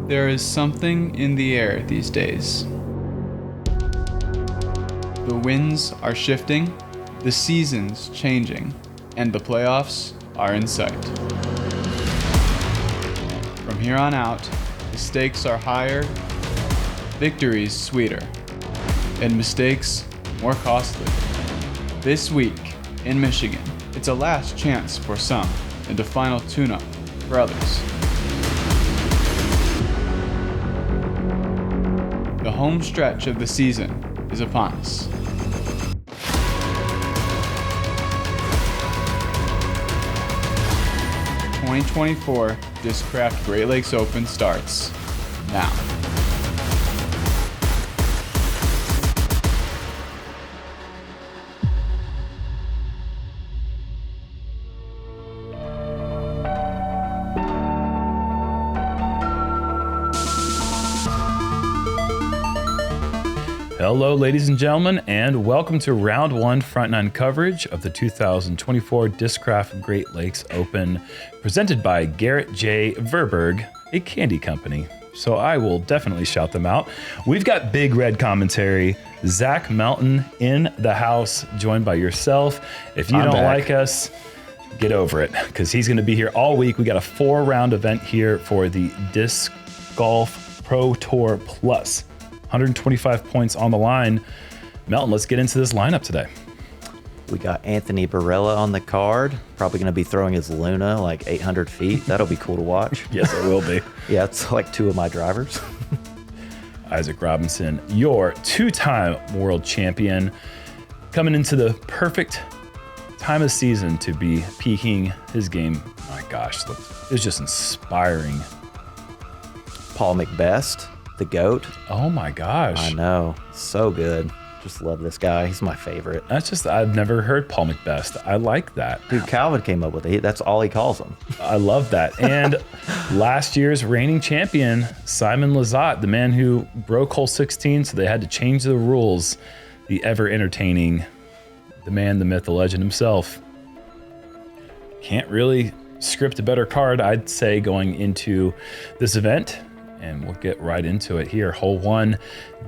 There is something in the air these days. The winds are shifting, the season's changing, and the playoffs are in sight. From here on out, the stakes are higher, victories sweeter, and mistakes more costly. This week in Michigan, it's a last chance for some and a final tune-up for others. The home stretch of the season is upon us. The 2024 Discraft Great Lakes Open starts now. Hello, ladies and gentlemen, and welcome to Round 1 Front 9 coverage of the 2024 Discraft Great Lakes Open, presented by Garrett J. Verberg, a candy company. So I will definitely shout them out. We've got Big Red commentary, Zach Melton in the house, joined by yourself. If you don't like us, get over it, because he's going to be here all week. We got a 4-round event here for the Disc Golf Pro Tour Plus. 125 points on the line. Melton, let's get into this lineup today. We got Anthony Barela on the card. Probably going to be throwing his Luna like 800 feet. That'll be cool to watch. Yes, it will be. Yeah, it's like 2 of my drivers. Isaac Robinson, your 2-time world champion, coming into the perfect time of season to be peaking his game. My gosh, look, it's just inspiring. Paul McBeth, the GOAT. Oh my gosh. I know. So good. Just love this guy. He's my favorite. I've never heard Paul McBeth. I like that. Dude, Calvin came up with it. That's all he calls him. I love that. And last year's reigning champion, Simon Lizotte, the man who broke hole 16, so they had to change the rules. The ever entertaining, the man, the myth, the legend himself. Can't really script a better card, I'd say, going into this event. And we'll get right into it here. Hole 1,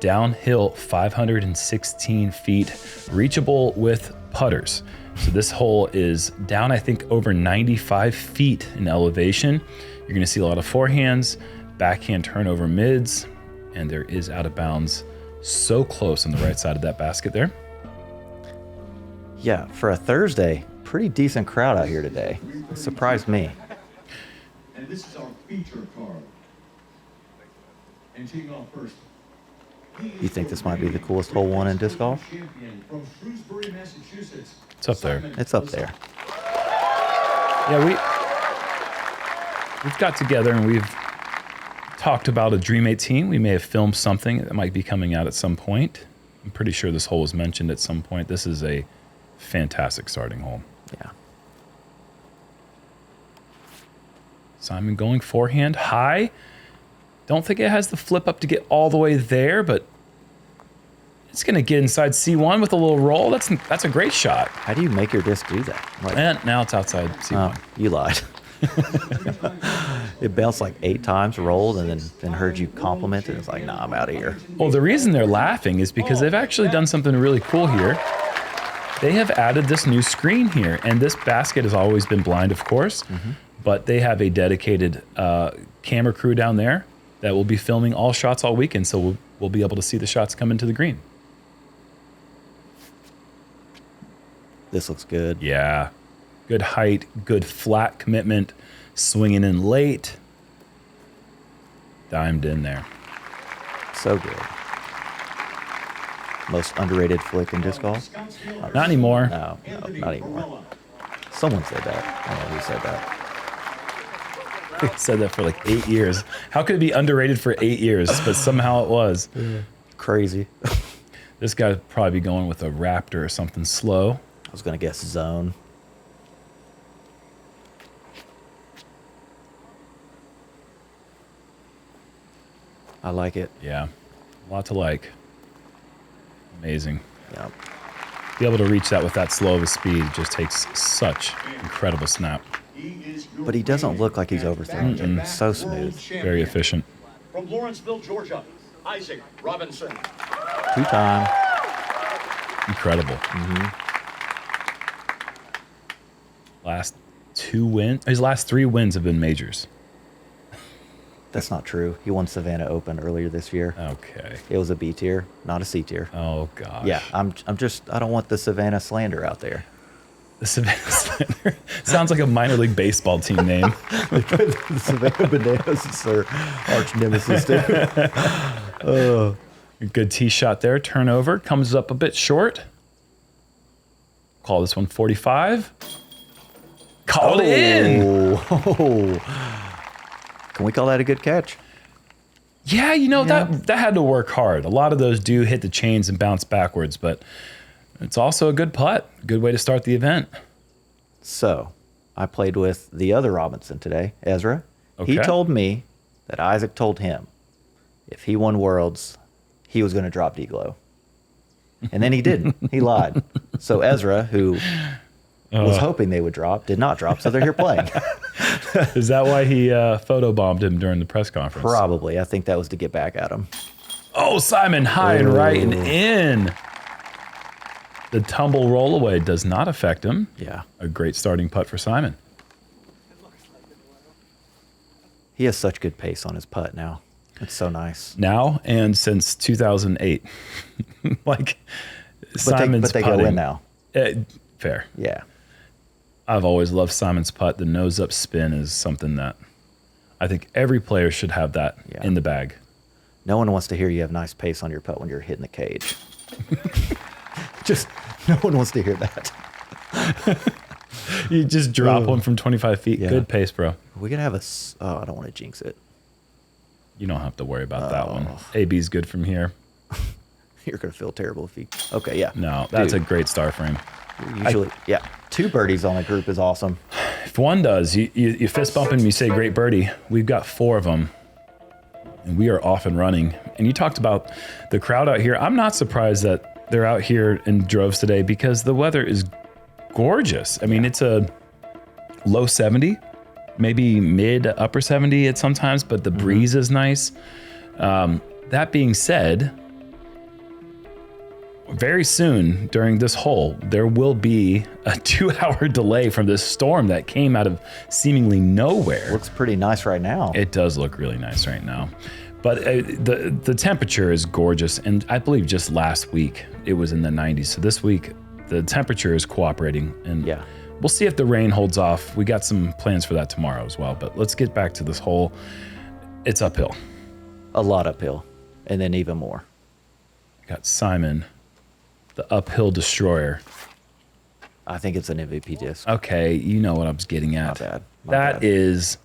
downhill 516 feet, reachable with putters. So this hole is down, I think, over 95 feet in elevation. You're gonna see a lot of forehands, backhand turnover mids, and there is out of bounds so close on the right side of that basket there. Yeah, for a Thursday, pretty decent crowd out here today. It surprised me. And this is our feature card. And teeing off first. You think this might be the coolest hole 1 in disc golf? It's up there. It's up there. Yeah, we've got together and we've talked about a Dream 18. We may have filmed something that might be coming out at some point. I'm pretty sure this hole was mentioned at some point. This is a fantastic starting hole. Yeah. Simon going forehand high. Don't think it has the flip up to get all the way there, but it's going to get inside C1 with a little roll. That's a great shot. How do you make your disc do that? And now it's outside C1. Oh, you lied. It bounced like 8 times, rolled, and then heard you compliment it. It's like, nah, I'm out of here. Well, the reason they're laughing is because they've actually done something really cool here. They have added this new screen here, and this basket has always been blind, of course, but they have a dedicated camera crew down there that will be filming all shots all weekend, so we'll be able to see the shots come into the green. This looks good. Yeah, good height, good flat commitment, swinging in late, dimed in there. So good. Most underrated flick in disc golf? Not anymore. No, not anymore. Someone said that. I don't know who said that. They said that for like 8 years. How could it be underrated for 8 years? But somehow it was. Crazy. This guy would probably be going with a Raptor or something slow. I was going to guess zone. I like it. Yeah, a lot to like. Amazing. Yeah. Be able to reach that with that slow of a speed just takes such incredible snap. But he doesn't look like he's overthrowing it. So smooth. Very efficient. From Lawrenceville, Georgia, Isaac Robinson. 2-time. Incredible. Last 2 wins. His last 3 wins have been majors. That's not true. He won Savannah Open earlier this year. Okay. It was a B tier, not a C tier. Oh gosh. Yeah, I'm just, I don't want the Savannah slander out there. The Savannah Slender sounds like a minor league baseball team name. The Savannah Bananas is their arch nemesis, too. Good tee shot there. Turnover comes up a bit short. Call this one 45. Called in. Can we call that a good catch? Yeah, that had to work hard. A lot of those do hit the chains and bounce backwards, but it's also a good putt. Good way to start the event. So, I played with the other Robinson today, Ezra. He Okay. told me that Isaac told him if he won Worlds, he was going to drop D-Glow. And then he didn't. He lied. So Ezra, who was hoping they would drop, did not drop, so they're here playing. Is that why he photobombed him during the press conference? Probably. I think that was to get back at him. Oh, Simon, high and right and in. The tumble roll away does not affect him. Yeah. A great starting putt for Simon. He has such good pace on his putt now. It's so nice. Now and since 2008. Simon's But they putting. go in now. Fair. Yeah. I've always loved Simon's putt. The nose up spin is something that I think every player should have that Yeah. in the bag. No one wants to hear you have nice pace on your putt when you're hitting the cage. Just no one wants to hear that. You just drop one from 25 feet. Yeah. Good pace, bro. We're going to have I don't want to jinx it. You don't have to worry about that one. AB's good from here. You're going to feel terrible if you. Okay, yeah. No, that's Dude, a great star frame. usually, yeah. 2 birdies on a group is awesome. If one does, you fist bump him, you say great birdie. We've got 4 of them, and we are off and running. And you talked about the crowd out here. I'm not surprised that they're out here in droves today because the weather is gorgeous. I mean, it's a low 70, maybe mid upper 70 at sometimes, but the breeze is nice. That being said, very soon during this hole, there will be a 2-hour delay from this storm that came out of seemingly nowhere. Looks pretty nice right now. It does look really nice right now. But the temperature is gorgeous. And I believe just last week it was in the 90s. So this week the temperature is cooperating. And Yeah. we'll see if the rain holds off. We got some plans for that tomorrow as well. But let's get back to this hole. It's uphill. A lot uphill. And then even more. Got Simon, the uphill destroyer. I think it's an MVP disc. Okay, you know what I was getting at. Not bad. Not That bad. is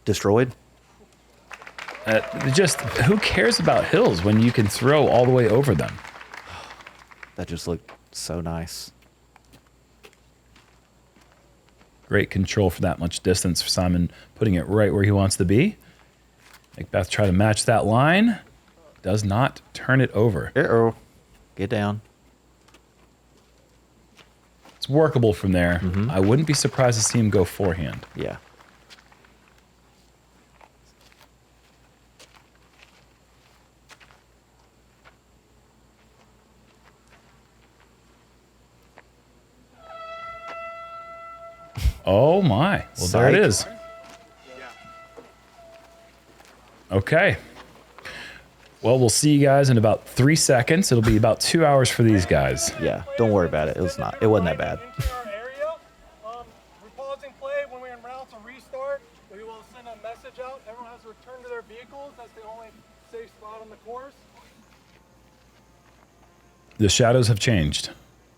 Destroyed? just, who cares about hills when you can throw all the way over them? That just looked so nice. Great control for that much distance for Simon, putting it right where he wants to be. McBeth try to match that line. Does not turn it over. Uh-oh. Get down. It's workable from there. I wouldn't be surprised to see him go forehand. Yeah. Oh my. Well, there it Psych. is. Okay. Well, we'll see you guys in about 3 seconds. It'll be about 2 hours for these guys. Yeah. Don't worry about it. It wasn't that bad. Into our area. We're pausing play when we're in route to restart. We will send a message out. Everyone has to return to their vehicles. That's the only safe spot on the course. The shadows have changed.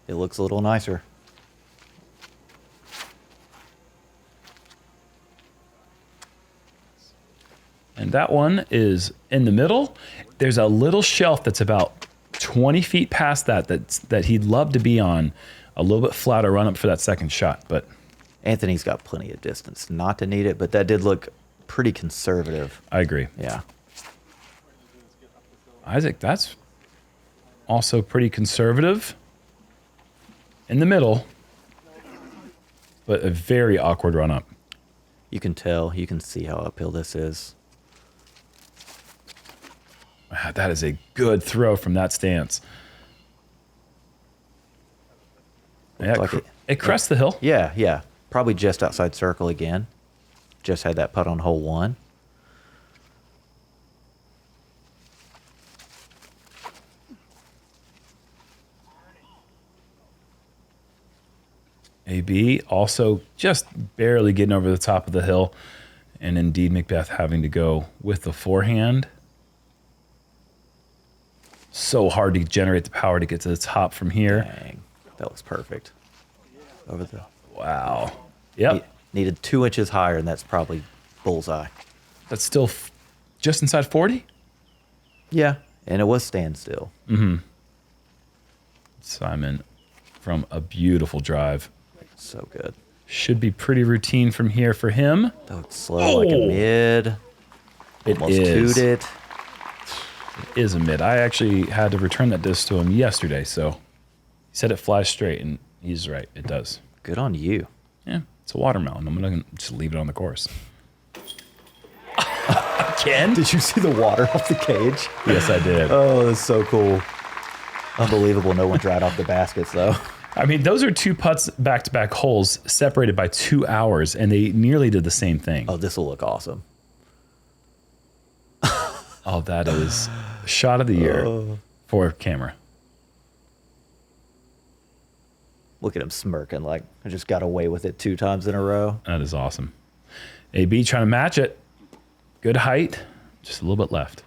It looks a little nicer. And that one is in the middle. There's a little shelf that's about 20 feet past that he'd love to be on. A little bit flatter run up for that second shot, but Anthony's got plenty of distance not to need it, but that did look pretty conservative. I agree. Yeah. Isaac, that's also pretty conservative. In the middle, but a very awkward run up. You can tell. You can see how uphill this is. Wow, that is a good throw from that stance. Yeah, like it crests the hill. Yeah, yeah. Probably just outside circle again. Just had that putt on hole 1. AB also just barely getting over the top of the hill. And indeed, McBeth having to go with the forehand. So hard to generate the power to get to the top from here. Dang, that looks perfect. Over the... Wow. Yep. Needed 2 inches higher, and that's probably bullseye. That's still just inside 40? Yeah, and it was standstill. Simon from a beautiful drive. So good. Should be pretty routine from here for him. That looks slow like a mid. It Almost is. tooed it. It is a mid. I actually had to return that disc to him yesterday, so he said it flies straight, and he's right. It does. Good on you. Yeah, it's a watermelon. I'm going to just leave it on the course. Again? Did you see the water off the cage? Yes, I did. Oh, that's so cool. Unbelievable. No one dried off the baskets, though. I mean, those are 2 putts back-to-back holes separated by 2 hours, and they nearly did the same thing. Oh, this will look awesome. Oh, that is shot of the year for camera. Look at him smirking like I just got away with it 2 times in a row. That is awesome. AB trying to match it. Good height, just a little bit left.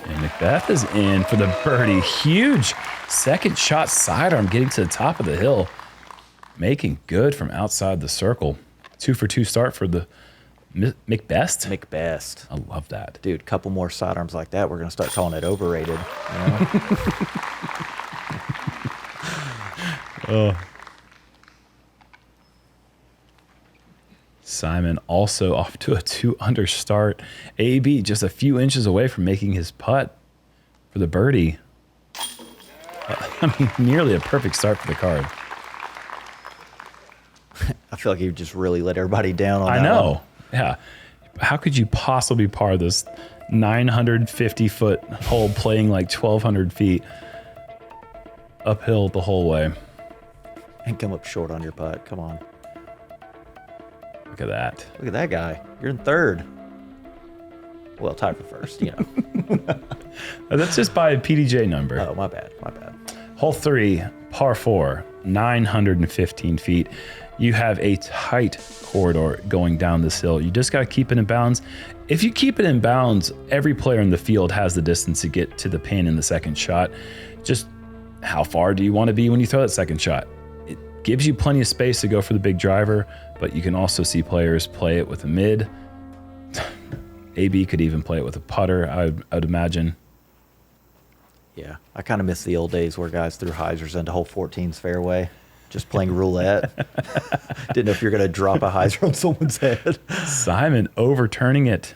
And McBeth is in for the birdie. Huge second shot sidearm getting to the top of the hill. Making good from outside the circle. 2 for 2 start for the McBest. McBest. I love that. Dude, couple more sidearms like that, we're going to start calling it overrated. You know? Simon also off to a 2-under start. AB just a few inches away from making his putt for the birdie. I mean, nearly a perfect start for the card. I feel like you just really let everybody down on that I know. one. Yeah. How could you possibly par this 950-foot hole playing like 1,200 feet uphill the whole way? And come up short on your putt. Come on. Look at that. Look at that guy. You're in 3rd. Well, tied for 1st, you know. That's just by a PDGA number. Oh, my bad. My bad. Hole 3, par 4, 915 feet. You have a tight corridor going down this hill. You just got to keep it in bounds. If you keep it in bounds, every player in the field has the distance to get to the pin in the second shot. Just how far do you want to be when you throw that second shot? It gives you plenty of space to go for the big driver, but you can also see players play it with a mid. AB could even play it with a putter, I would imagine. Yeah, I kind of miss the old days where guys threw hyzers into hole 14's fairway. Just playing roulette. Didn't know if you're going to drop a hyzer on someone's head. Simon overturning it.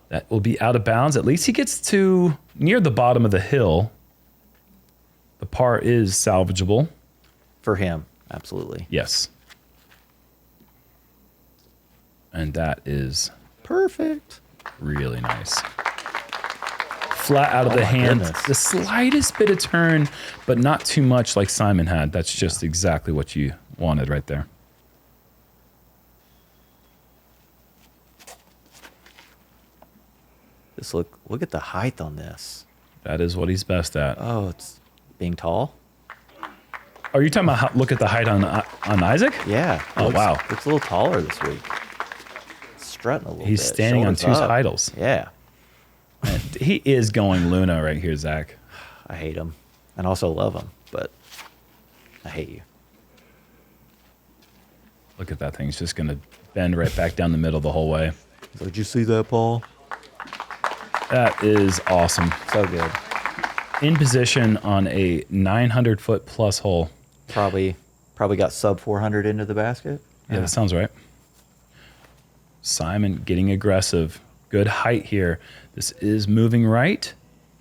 That will be out of bounds. At least he gets to near the bottom of the hill. The par is salvageable. For him, absolutely. Yes. And that is Perfect. really nice. Flat out of the my hand. goodness. The slightest bit of turn, but not too much like Simon had. That's just exactly what you wanted right there. Just look at the height on this. That is what he's best at. Oh, it's being tall. Are you talking about look at the height on Isaac? Yeah. Oh, wow. Looks a little taller this week. Strutting a little bit. He's standing on Shoulders two up. idols. Yeah. Man, he is going Luna right here, Zach. I hate him. And also love him, but I hate you. Look at that thing. It's just going to bend right back down the middle the whole way. Did you see that, Paul? That is awesome. So good. In position on a 900-foot plus hole. Probably got sub 400 into the basket. Yeah, that sounds right. Simon getting aggressive. Good height here. This is moving right.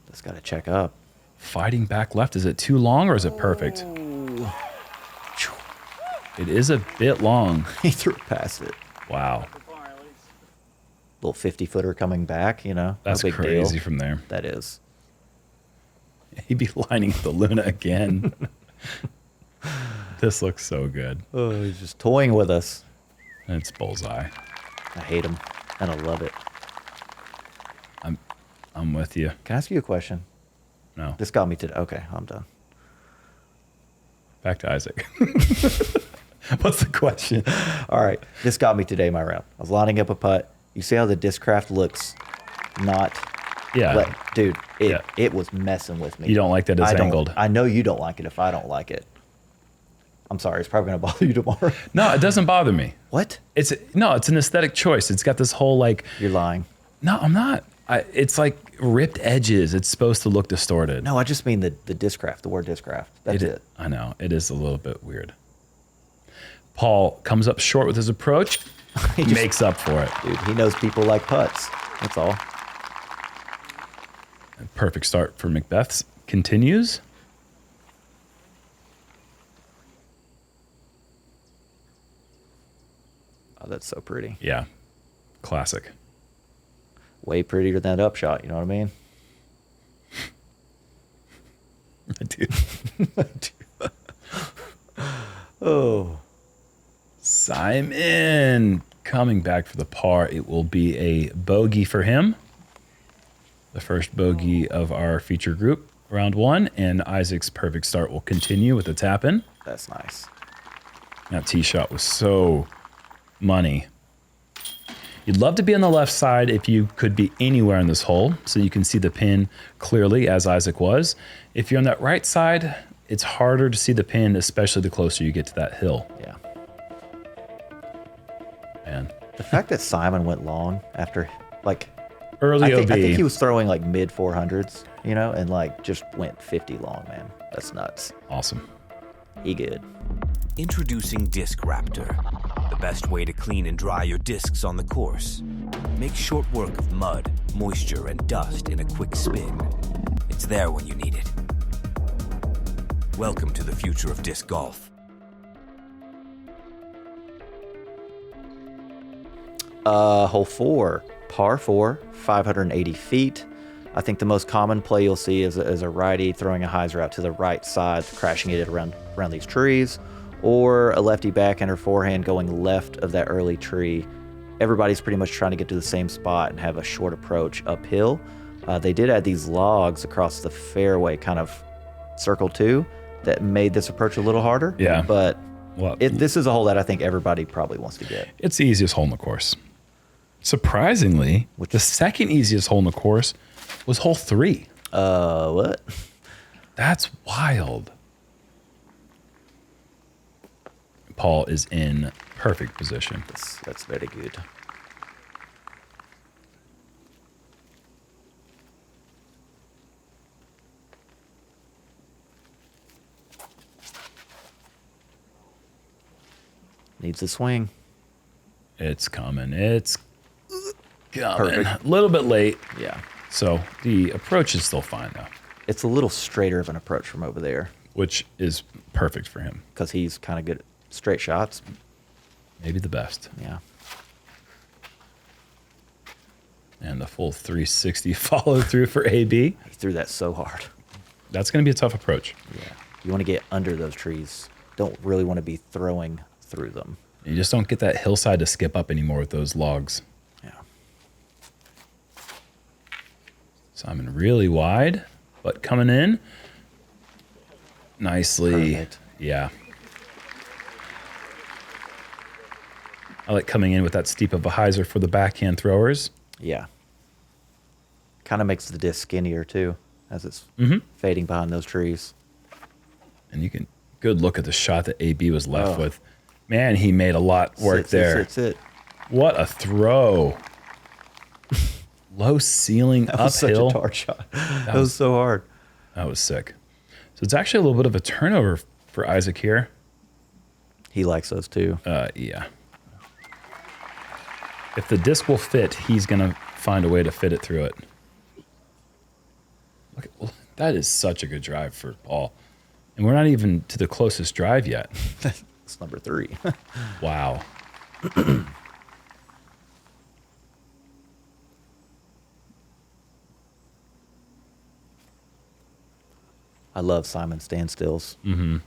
Just got to check up. Fighting back left. Is it too long or is it perfect? It is a bit long. He threw it past it. Wow. Little 50-footer coming back, you know. That's no big crazy deal. from there. That is. He'd be lining the Luna again. This looks so good. Oh, he's just toying with us. It's bullseye. I hate him, and I love it. I'm with you. Can I ask you a question? No. This got me today. Okay, I'm done. Back to Isaac. What's the question? All right, this got me today, my round. I was lining up a putt. You see how the Discraft looks not... Yeah. Dude, it was messing with me. You don't like that it's I don't- angled. I know you don't like it if I don't like it. I'm sorry, it's probably going to bother you tomorrow. No, it doesn't bother me. What? It's an aesthetic choice. It's got this whole like, You're lying. no, I'm not. It's like ripped edges. It's supposed to look distorted. No, I just mean the Discraft, the word Discraft. That's it. I know. It is a little bit weird. Paul comes up short with his approach. He makes up for it. Dude, he knows people like putts. That's all. Perfect start for McBeth's continues. Oh, that's so pretty. Yeah. Classic. Way prettier than that upshot, you know what I mean? Dude. Oh. Simon coming back for the par. It will be a bogey for him. The first bogey of our feature group, round one, and Isaac's perfect start will continue with the tap in. That's nice. That tee shot was so money. You'd love to be on the left side if you could be anywhere in this hole, so you can see the pin clearly, as Isaac was. If you're on that right side, it's harder to see the pin, especially the closer you get to that hill. Yeah. Man. The fact that Simon went long after, like, Early I OB. think he was throwing like mid 400s, you know, and like just went 50 long, man. That's nuts. Awesome. He good. Introducing Disc Raptor, the best way to clean and dry your discs on the course. Make short work of mud, moisture, and dust in a quick spin. It's there when you need it. Welcome to the future of disc golf. Hole 4, par 4, 580 feet. I think the most common play you'll see is a righty throwing a hyzer out to the right side, crashing it around these trees, or a lefty backhand forehand going left of that early tree. Everybody's pretty much trying to get to the same spot and have a short approach uphill. They did add these logs across the fairway, kind of circle 2, that made this approach a little harder. Yeah. But Well, this is a hole that I think everybody probably wants to get. it's the easiest hole in the course. Surprisingly, the second easiest hole in the course was hole 3. What? That's wild. Paul is in perfect position. That's very good. Needs a swing. It's coming. It's coming. Perfect. A little bit late. Yeah. So the approach is still fine, though, It's a little straighter of an approach from over there which is perfect for him. because he's kind of good at straight shots. Maybe the best. Yeah. And the full 360 follow through for AB. He threw that so hard. That's going to be a tough approach. Yeah. You want to get under those trees. Don't really want to be throwing through them. You just don't get that hillside to skip up anymore with those logs. Yeah. Simon really wide, but coming in nicely. Perfect. Yeah. I like coming in with that steep of a hyzer for the backhand throwers. Yeah. Kind of makes the disc skinnier too as it's fading behind those trees. And you can good look at the shot that AB was left Oh. with. Man, he made a lot work there. Sit. What a throw. Low ceiling That was uphill. such a hard shot. That was so hard. That was sick. So it's actually a little bit of a turnover for Isaac here. He likes those too. Yeah. If the disc will fit, he's going to find a way to fit it through it. Look, that is such a good drive for Paul. And we're not even to the closest drive yet. It's number 3. Wow. I love Simon standstills. Mm-hmm.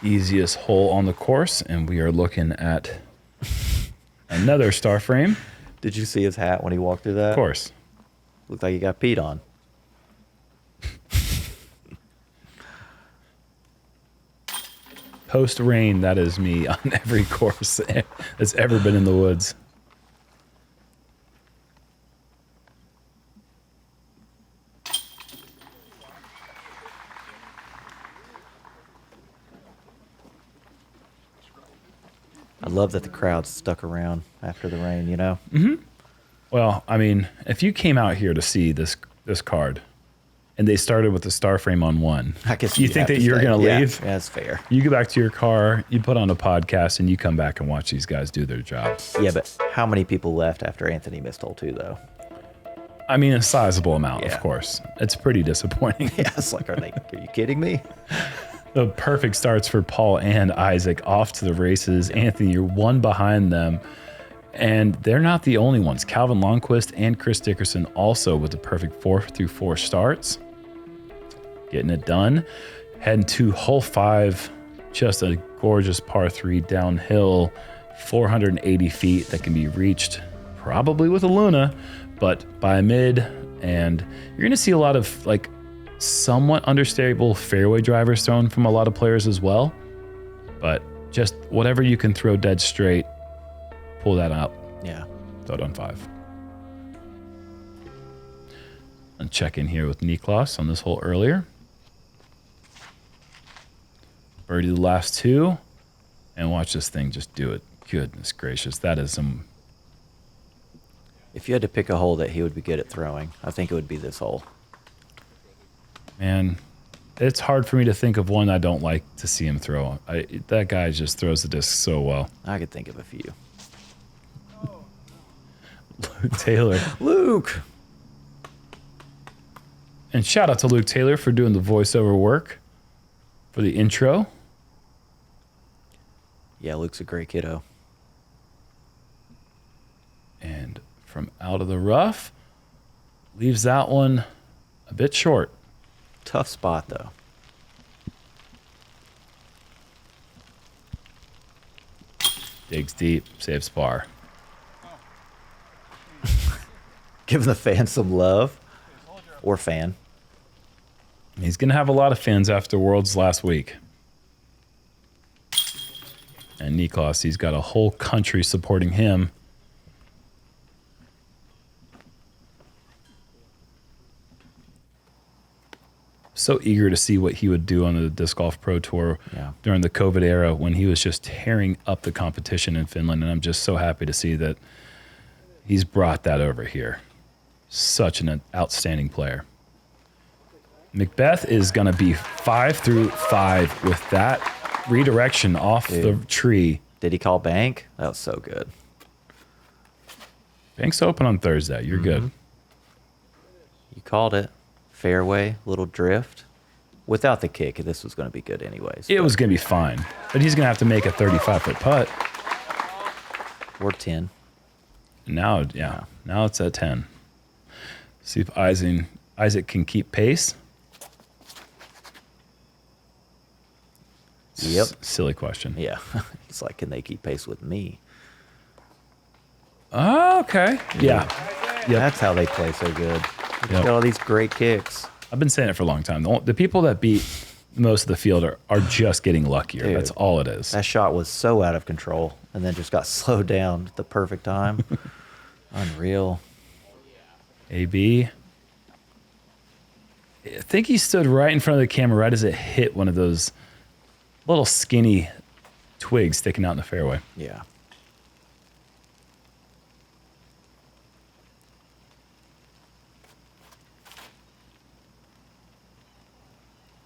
Easiest hole on the course, and we are looking at another star frame. Did you see his hat when he walked through that? Of course. Looked like he got peed on. Post rain, that is me on every course that's ever been in the woods. I love that the crowd stuck around after the rain, you know? Mm-hmm. Well, I mean, if you came out here to see this card and they started with the star frame on 1, I guess you think that you're going to leave? Yeah, that's fair. You go back to your car, you put on a podcast, and you come back and watch these guys do their job. Yeah, but how many people left after Anthony missed hole 2, though? I mean, a sizable amount, Yeah. of course. It's pretty disappointing. Yeah, it's like, are you kidding me? The perfect starts for Paul and Isaac off to the races. Anthony, you're one behind them. And they're not the only ones. Calvin Longquist and Chris Dickerson also with the perfect 4-4 starts. Getting it done. Heading to hole 5. Just a gorgeous par 3 downhill. 480 feet that can be reached probably with a Luna, but by mid. And you're going to see a lot of like somewhat understable fairway drivers thrown from a lot of players as well. But just whatever you can throw dead straight, pull that out. Yeah. Throw it on 5. And check in here with Niklas on this hole earlier. Birdie the last 2. And watch this thing just do it. Goodness gracious. That is some... If you had to pick a hole that he would be good at throwing, I think it would be this hole. Man, it's hard for me to think of one I don't like to see him throw. That guy just throws the disc so well. I could think of a few. Luke Taylor. Luke! And shout out to Luke Taylor for doing the voiceover work for the intro. Yeah, Luke's a great kiddo. And from out of the rough, leaves that one a bit short. Tough spot, though. Digs deep, saves par. Giving the fans some love. Or fan. He's going to have a lot of fans after Worlds last week. And Niklas, he's got a whole country supporting him. So eager to see what he would do on the Disc Golf Pro Tour during the COVID era when he was just tearing up the competition in Finland. And I'm just so happy to see that he's brought that over here. Such an outstanding player. McBeth is going to be 5 through 5 with that redirection off the tree. Did he call bank? That was so good. Bank's open on Thursday. You're good. You called it. Fairway, little drift. Without the kick, this was going to be good anyways. It was going to be fine. But he's going to have to make a 35-foot putt. Or 10. Now, now it's at 10. See if Isaac can keep pace. Yep. Silly question. Yeah. It's like, can they keep pace with me? Oh, okay. Yeah. Yep. That's how they play so good. They got all these great kicks. I've been saying it for a long time. The people that beat most of the field are just getting luckier. Dude, that's all it is. That shot was so out of control and then just got slowed down at the perfect time. Unreal. AB. I think he stood right in front of the camera right as it hit one of those little skinny twigs sticking out in the fairway. Yeah.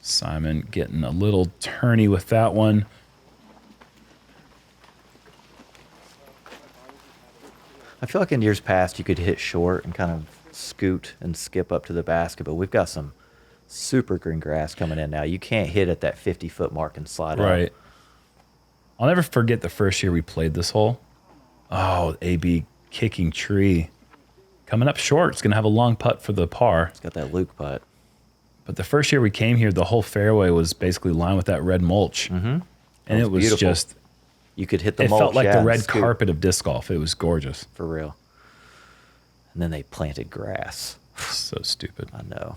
Simon getting a little turny with that one. feel like in years past you could hit short and kind of scoot and skip up to the basket, but we've got some super green grass coming in now. You can't hit at that 50-foot mark and slide Right. up. I'll never forget the first year we played this hole. Oh, AB kicking tree. Coming up short. It's going to have a long putt for the par. It's got that Luke putt. But the first year we came here, the whole fairway was basically lined with that red mulch. Mm-hmm. And it was beautiful. just, You could hit the it mulch. felt like yeah, the and red scoot. carpet of disc golf. It was gorgeous. For real. And then they planted grass. So stupid. I know.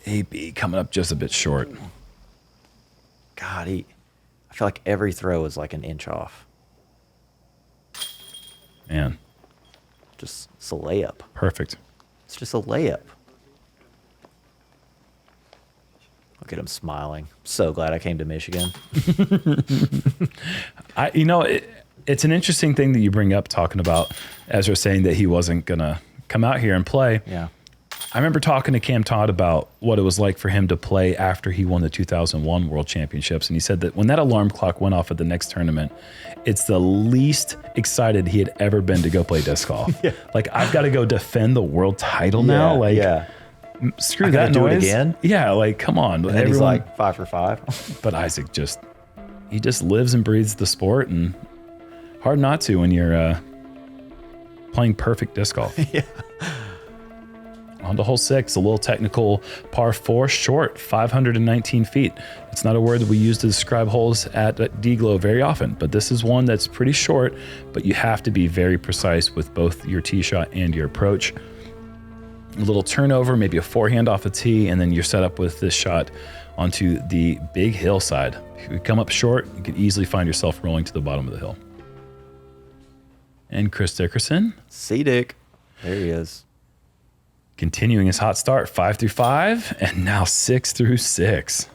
AB coming up just a bit short. God, I feel like every throw is like an inch off. Man, It's a layup. perfect. It's just a layup. Look at him smiling. So glad I came to Michigan. It's an interesting thing that you bring up, talking about Ezra saying that he wasn't going to come out here and play. Yeah. I remember talking to Cam Todd about what it was like for him to play after he won the 2001 World Championships. And he said that when that alarm clock went off at the next tournament, it's the least excited he had ever been to go play disc golf. Yeah. Like, I've got to go defend the world title now. Like, yeah. screw I that gotta do it noise. again? Yeah, like, come on. And then he's like 5 for 5. But Isaac just lives and breathes the sport, and hard not to when you're playing perfect disc golf. Yeah. On to hole 6, a little technical par 4, short, 519 feet. It's not a word that we use to describe holes at D-Glow very often, but this is one that's pretty short, but you have to be very precise with both your tee shot and your approach. A little turnover, maybe a forehand off a tee, and then you're set up with this shot onto the big hillside. If you come up short, you could easily find yourself rolling to the bottom of the hill. And Chris Dickerson, C-Dick. There he is. continuing his hot start, 5 through 5, and now 6 through 6.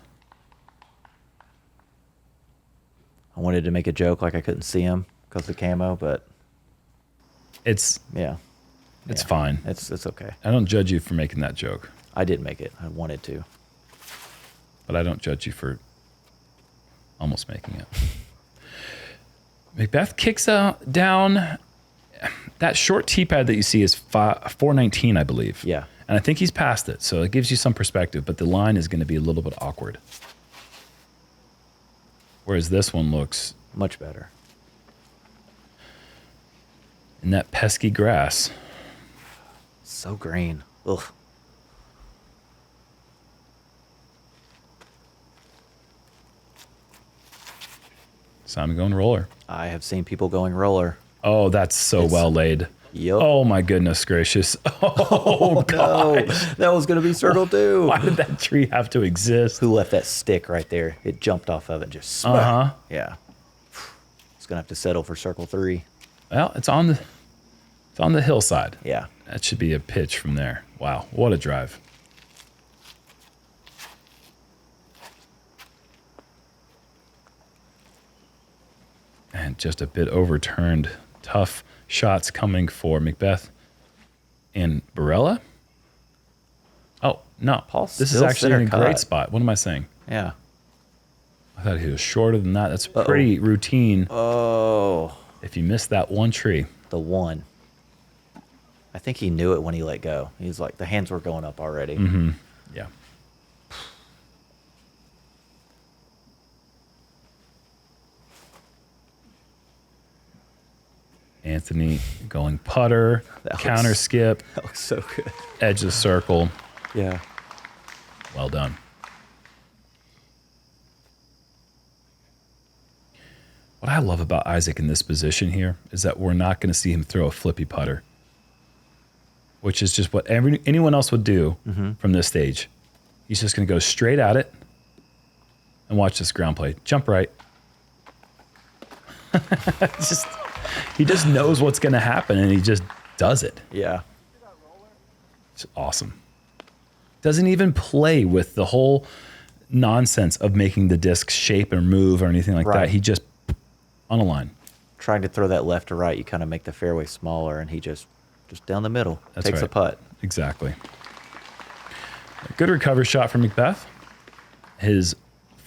I wanted to make a joke like I couldn't see him because of the camo, but It's yeah. It's Yeah. fine. It's okay. I don't judge you for making that joke, I did make it. I wanted to. but I don't judge you for almost making it. McBeth kicks down. That short tee pad that you see is 419, I believe. Yeah. And I think he's past it, so it gives you some perspective, but the line is going to be a little bit awkward. Whereas this one looks Much better. in that pesky grass. So green. Ugh. Simon going roller. I have seen people going roller. Oh, that's so well laid. Yup. Oh my goodness gracious. Oh No, gosh. that was going to be circle two. Why did that tree have to exist? Who left that stick right there? It jumped off of it and just smack. Uh-huh. Yeah. It's going to have to settle for circle 3. Well, it's on the hillside. Yeah. That should be a pitch from there. Wow, what a drive. And just a bit overturned. Tough shots coming for McBeth and Barela. Oh, no. Paul's This is still actually in a center great cut. spot. What am I saying? Yeah. I thought he was shorter than that. That's pretty routine Oh, if you miss that one tree. the one. I think he knew it when he let go. He was like, the hands were going up already. Mm-hmm. Yeah. Anthony going putter, That looks- counter skip, That looks so good. edge of the circle. Yeah. Well done. What I love about Isaac in this position here is that we're not going to see him throw a flippy putter, which is just what anyone else would do from this stage. He's just going to go straight at it and watch this ground play. Jump right. He just knows what's going to happen, and he just does it. Yeah. It's awesome. Doesn't even play with the whole nonsense of making the disc shape or move or anything like Right. that. He just on a line. Trying to throw that left to right, you kind of make the fairway smaller, and he just down the middle. That's takes a right. putt. Exactly. A good recovery shot from McBeth. His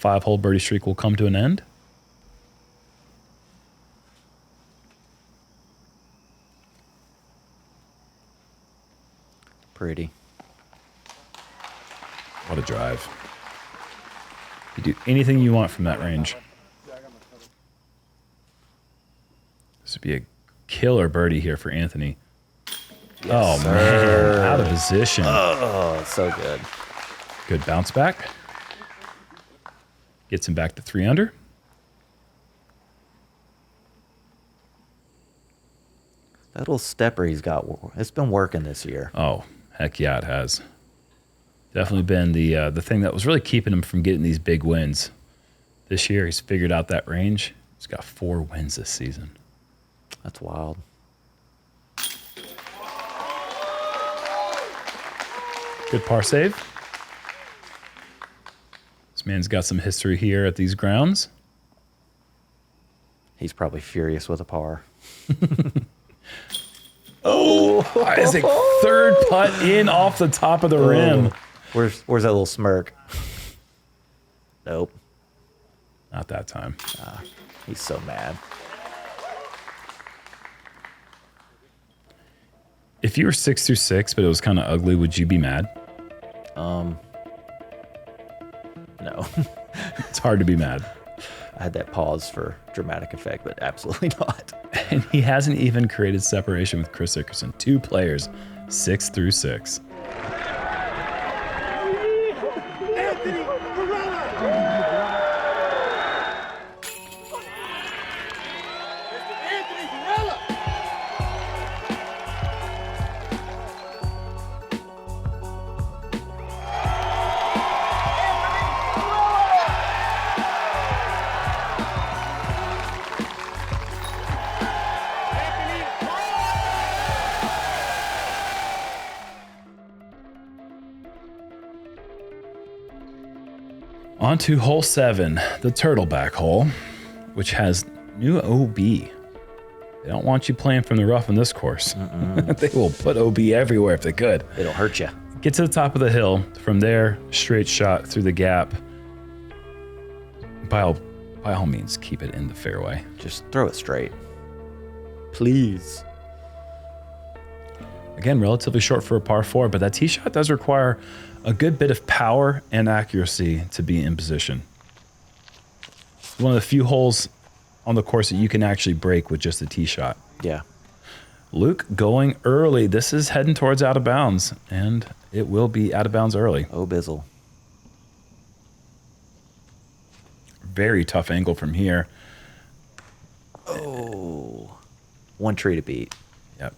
5-hole birdie streak will come to an end. Pretty. What a drive. You do anything you want from that range. This would be a killer birdie here for Anthony. Man, out of position. Oh, so good. Good bounce back. Gets him back to 3 under. That little stepper he's got, it's been working this year. Oh, heck yeah, it has. Definitely been the thing that was really keeping him from getting these big wins. This year, he's figured out that range. He's got 4 wins this season. That's wild. Good par save. This man's got some history here at these grounds. He's probably furious with a par. Isaac, third putt in off the top of the rim. Where's that little smirk? Nope. Not that time. He's so mad. If you were 6 through 6, but it was kind of ugly, would you be mad? No. It's hard to be mad. I had that pause for dramatic effect, but absolutely not. And he hasn't even created separation with Chris Dickerson. 2 players, 6 through 6. Anthony Barela. Anthony Barela. On to hole 7, the turtleback hole, which has new OB. They don't want you playing from the rough on this course. They will put OB everywhere if they could. It'll hurt you. Get to the top of the hill. From there, straight shot through the gap. By all means, keep it in the fairway. Just throw it straight. Please. Again, relatively short for a par 4, but that tee shot does require a good bit of power and accuracy to be in position. One of the few holes on the course that you can actually break with just a tee shot. Yeah. Luke going early. This is heading towards out of bounds, and it will be out of bounds early. Oh, Bizzle. Very tough angle from here. Oh. One tree to beat. Yep.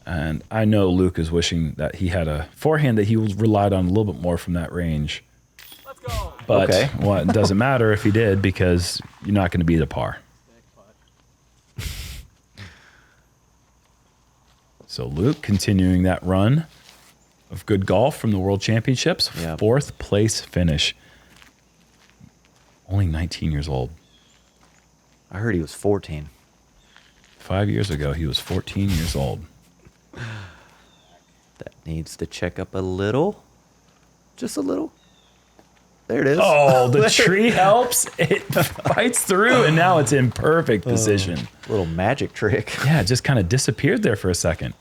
And I know Luke is wishing that he had a forehand that he relied on a little bit more from that range. Let's go. But Okay. well, it doesn't matter if he did, because you're not going to beat a par. So Luke continuing that run of good golf from the World Championships. Yep. 4th place finish. Only 19 years old. I heard he was 14. 5 years ago, he was 14 years old. That needs to check up a little. Just a little. There it is. Oh, the tree helps. It fights through, and now it's in perfect position. Little magic trick. Yeah, it just kind of disappeared there for a second.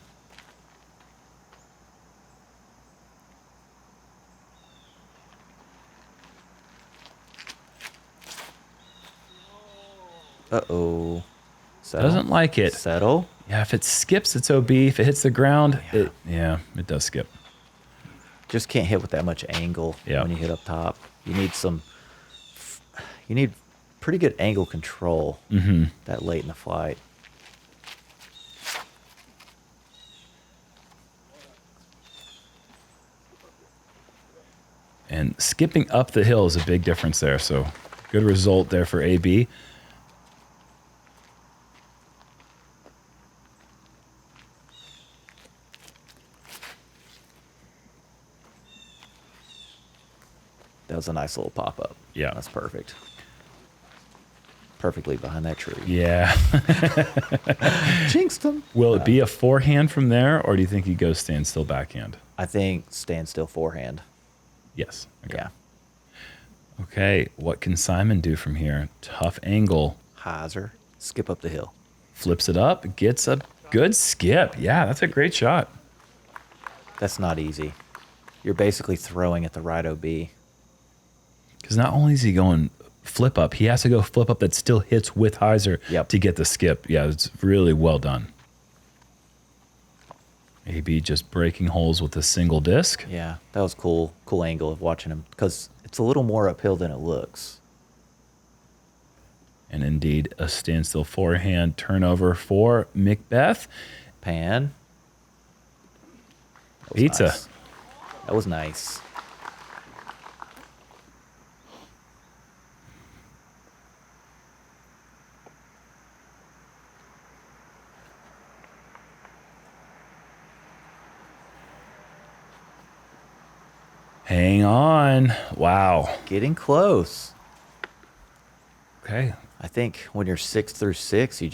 Uh-oh. Settle. Doesn't like it. Settle. Yeah, if it skips, it's OB. If it hits the ground, it does skip. Just can't hit with that much angle when you hit up top. You need pretty good angle control that late in the flight. And skipping up the hill is a big difference there. So good result there for AB. That was a nice little pop-up. Yeah. That's perfect. Perfectly behind that tree. Yeah. Jinxed him. Will it be a forehand from there, or do you think he goes standstill backhand? I think standstill forehand. Yes. Okay. Yeah. Okay, what can Simon do from here? Tough angle. Heiser. Skip up the hill. Flips it up, gets a good skip. Yeah, that's a great shot. That's not easy. You're basically throwing at the right OB. Because not only is he going flip up, he has to go flip up that still hits with hyzer Yep. to get the skip. Yeah, it's really well done. AB just breaking holes with a single disc. Yeah, that was cool. Cool angle of watching him because it's a little more uphill than it looks. And indeed, a standstill forehand turnover for McBeth. Pan. That was Pizza. nice. That was nice. Hang on. Wow. Getting close. Okay. I think when you're 6 through 6, you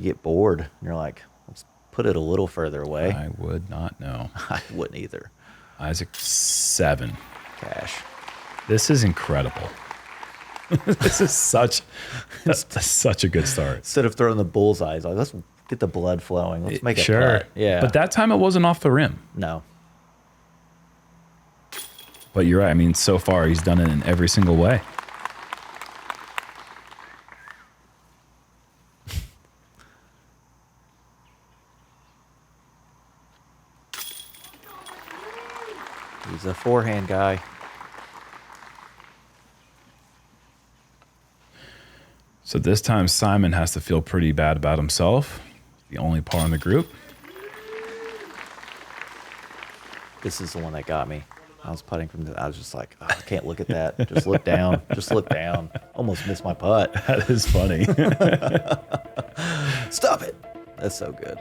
get bored. And you're like, let's put it a little further away. I would not know. I wouldn't either. Isaac 7. Cash. This is incredible. This is such a good start. Instead of throwing the bullseyes, like, let's get the blood flowing. Let's make a putt. Yeah. But that time it wasn't off the rim. No. But you're right. I mean, so far he's done it in every single way. He's a forehand guy. So this time Simon has to feel pretty bad about himself. The only par in the group. This is the one that got me. I was putting I was just like, oh, I can't look at that. Just look down. Just look down. Almost missed my putt. That is funny. Stop it. That's so good.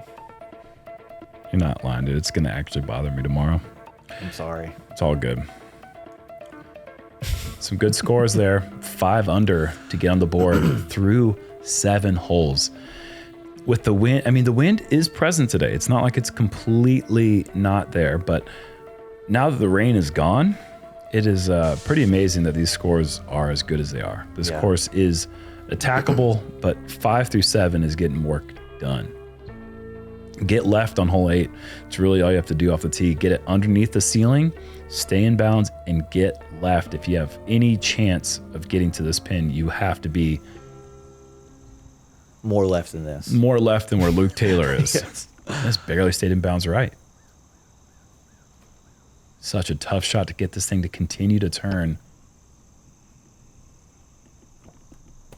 You're not lying, dude. It's going to actually bother me tomorrow. I'm sorry. It's all good. Some good scores there. 5 under to get on the board through 7 holes. With the wind, I mean, the wind is present today. It's not like it's completely not there, but now that the rain is gone, it is pretty amazing that these scores are as good as they are. This course is attackable, but 5 through 7 is getting work done. Get left on hole 8. It's really all you have to do off the tee. Get it underneath the ceiling, stay in bounds, and get left. If you have any chance of getting to this pin, you have to be more left than this. More left than where Luke Taylor is. Yes. That's barely stayed in bounds right. Such a tough shot to get this thing to continue to turn.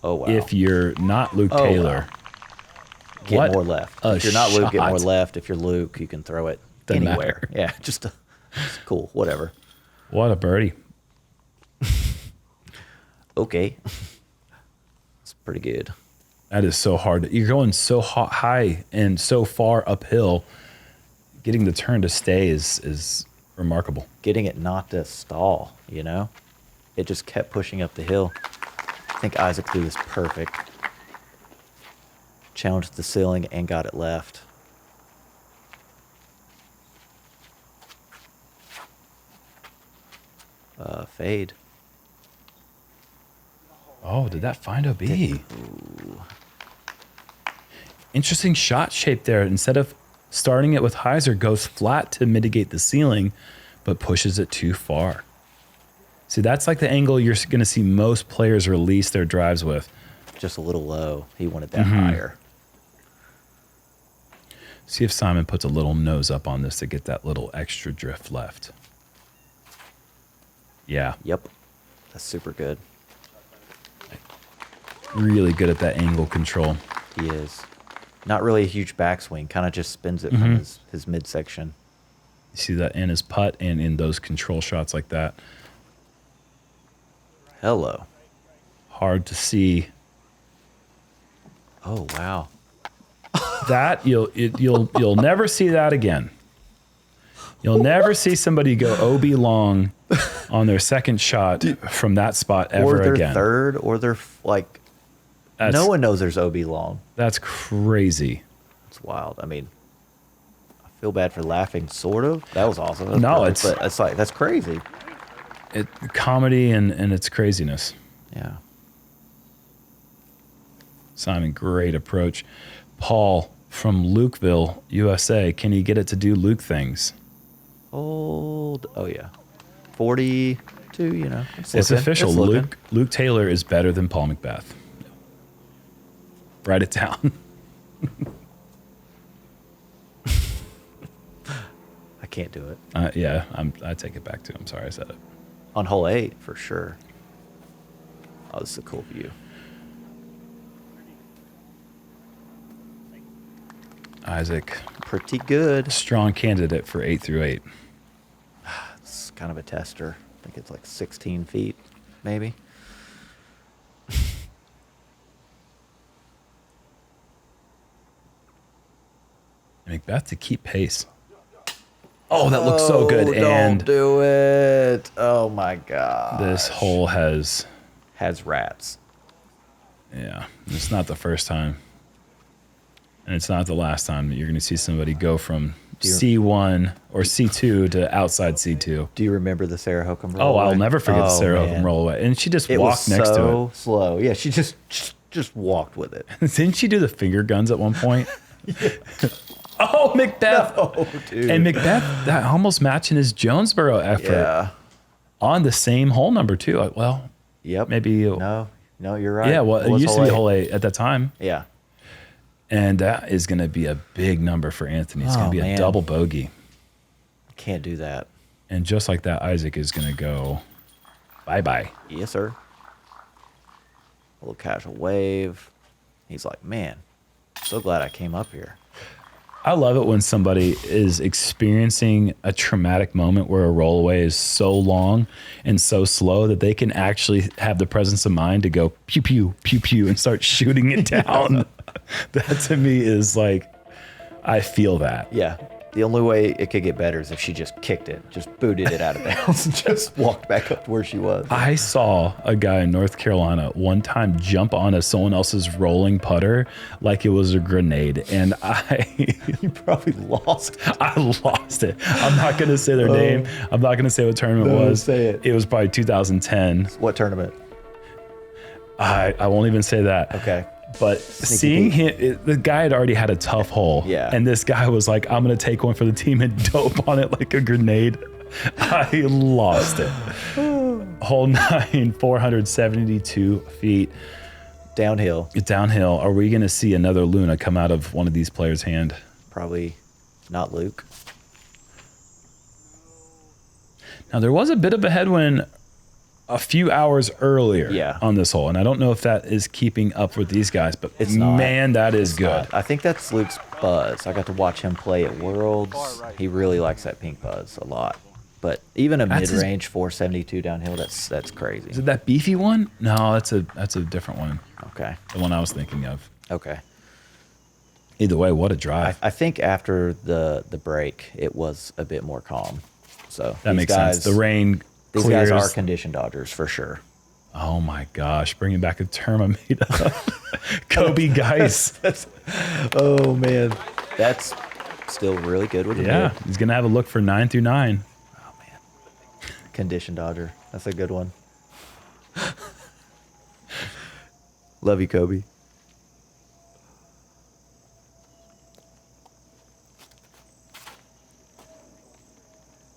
Oh, wow. If you're not Luke Taylor. Wow. Get more left. If you're not Luke, get more shot. left. If you're Luke, you can throw it Doesn't anywhere. matter. Yeah, just cool. Whatever. What a birdie. Okay. It's pretty good. That is so hard. You're going so high and so far uphill. Getting the turn to stay is remarkable. Getting it not to stall, you know? It just kept pushing up the hill. I think Isaac threw this perfect. Challenged the ceiling and got it left. Fade. Oh, did that find OB? Interesting shot shape there. Instead of starting it with hyzer, goes flat to mitigate the ceiling, but pushes it too far. See, that's like the angle you're going to see most players release their drives with. Just a little low. He wanted that higher. See if Simon puts a little nose up on this to get that little extra drift left. Yeah. Yep. That's super good. Really good at that angle control. He is. Not really a huge backswing. Kind of just spins it from his midsection. You see that in his putt and in those control shots like that. Hello. Hard to see. Oh, wow. That you'll never see that again. You'll never see somebody go OB long on their second shot from that spot ever or their again. third, or their no one knows there's OB long. That's crazy. It's wild. I mean, I feel bad for laughing, sort of. That was awesome. That was No, perfect, but it's like, that's crazy. Comedy and its craziness. Yeah. Simon, great approach. Paul from Lukeville, USA. Can he get it to do Luke things? hold. Oh, yeah. 42, you know. It's official. It's looking. Luke Taylor is better than Paul McBeth. Write it down. I can't do it. Yeah, I take it back too. I'm sorry I said it. On hole 8, for sure. Oh, this is a cool view. Isaac, Pretty good. strong candidate for 8 through 8. It's kind of a tester. I think it's like 16 feet, maybe. McBeth to keep pace. Oh, that looks so good. Don't And do it. Oh, my God. this hole has, rats. yeah, it's not the first time. And it's not the last time that you're going to see somebody go from C1 or C2 to outside C2. Do you remember the Sarah Hokum roll? Oh, I'll never forget the Sarah man. Hokum roll away. And she just It walked was next to so it. slow. Yeah, she just walked with it. Didn't she do the finger guns at one point? Oh, McBeth. Oh, dude. And McBeth, that almost matching his JomezPro effort Yeah. on the same hole number too. Like, well, Yep. maybe. No, you're right. Yeah, well, it was used to be 8. hole 8 at that time. Yeah. And that is going to be a big number for Anthony. It's going Oh, to be man. a double bogey. Can't do that. And just like that, Isaac is going to go bye-bye. Yes, sir. A little casual wave. He's like, man, so glad I came up here. I love it when somebody is experiencing a traumatic moment where a rollaway is so long and so slow that they can actually have the presence of mind to go pew, pew, pew, pew, and start shooting it down. That to me is like, I feel that. Yeah. The only way it could get better is if she just kicked it, just booted it out of bounds and just walked back up to where she was. I saw a guy in North Carolina one time jump onto someone else's rolling putter like it was a grenade. And You probably lost. I lost it. I'm not going to say their name. I'm not going to say what tournament it was. say it. It was probably 2010. What tournament? I won't even say that. Okay. But seeing him, the guy had already had a tough hole. Yeah. And this guy was like, I'm going to take one for the team and dope on it like a grenade. I lost it. Hole 9, 472 feet. Downhill. Downhill. Are we going to see another Luna come out of one of these players' hand? Probably not Luke. Now, there was a bit of a headwind a few hours earlier on this hole, and I don't know if that is keeping up with these guys, but It's not. man, that is It's good. not. I think that's Luke's buzz. I got to watch him play at Worlds. He really likes that pink buzz a lot. But even a That's his- mid-range 472 downhill, that's crazy. Is it that beefy one? No, that's a different one. Okay. The one I was thinking of. Okay. Either way, what a drive. I think after the break, it was a bit more calm. So That these makes guys, sense. The rain These clears. guys are condition dodgers for sure. Oh my gosh, bringing back a term I made up. Kobe Geis. Oh man, that's still really good with the Yeah, mid. he's going to have a look for 9 through 9. Oh man, condition dodger. That's a good one. Love you, Kobe.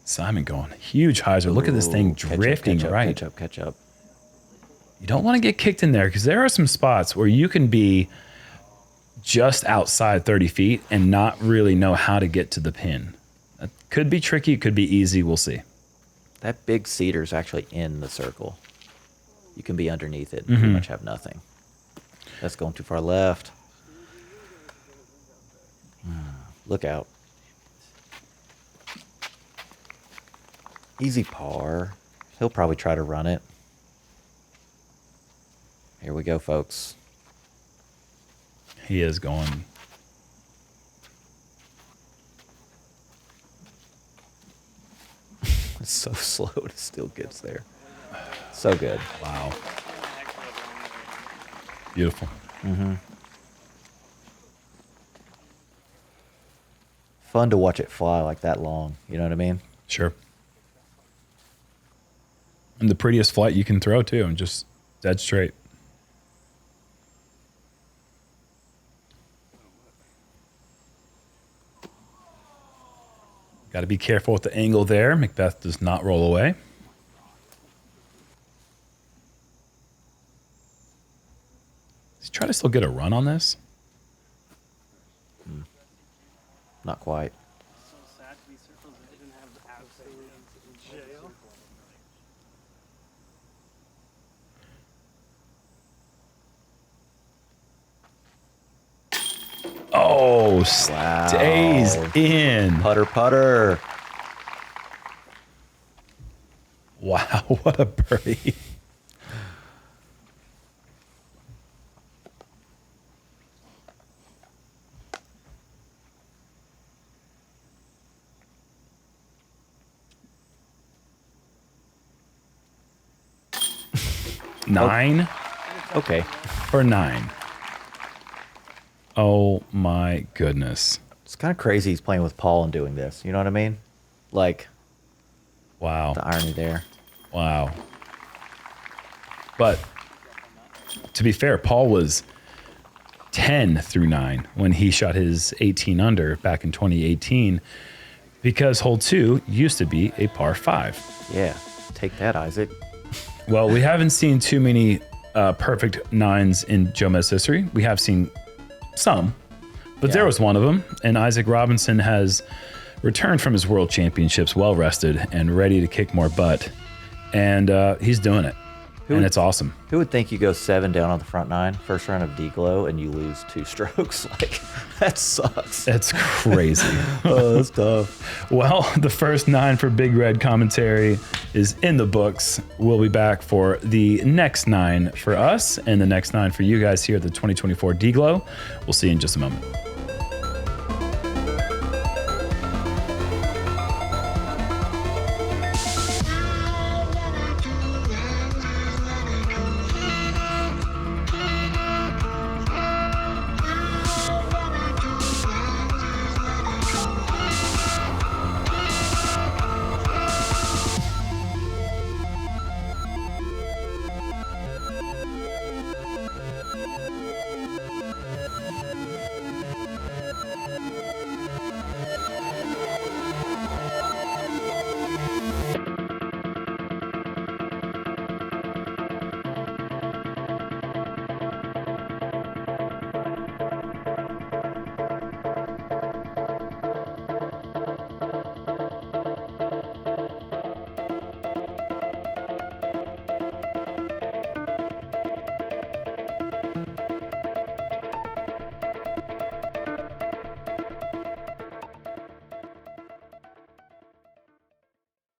Simon going huge hyzer. Look at this thing drifting right. Catch up. You don't want to get kicked in there because there are some spots where you can be just outside 30 feet and not really know how to get to the pin. That could be tricky. It could be easy. We'll see. That big cedar's actually in the circle. You can be underneath it and pretty much have nothing. That's going too far left. Look out. Easy par. He'll probably try to run it. Here we go, folks. He is going. It's so slow, it still gets there. So good. Wow. Beautiful. Fun to watch it fly like that long. You know what I mean? Sure. And the prettiest flight you can throw, too, and just dead straight. Got to be careful with the angle there. McBeth does not roll away. He's trying to still get a run on this. Not quite. So sad to be circles that didn't have absolute jail. Oh, stays in. Putter, putter. Wow, what a birdie. Nine Okay. or nine? Oh my goodness. It's kind of crazy he's playing with Paul and doing this. You know what I mean? Like, Wow. the irony there. Wow. But to be fair, Paul was 10 through 9 when he shot his 18 under back in 2018 because hole 2 used to be a par 5. Yeah. Take that, Isaac. Well, we haven't seen too many perfect 9s in Jomez history. We have seen some, but there was one of them. And Isaac Robinson has returned from his world championships well rested and ready to kick more butt. And he's doing it. And it's awesome. Who would think you go 7 down on the front 9, first round of D-Glow, and you lose 2 strokes? Like, that sucks. That's crazy. Oh, that's tough. Well, the first 9 for Big Red commentary is in the books. We'll be back for the next 9 for us and the next 9 for you guys here at the 2024 D-Glow. We'll see you in just a moment.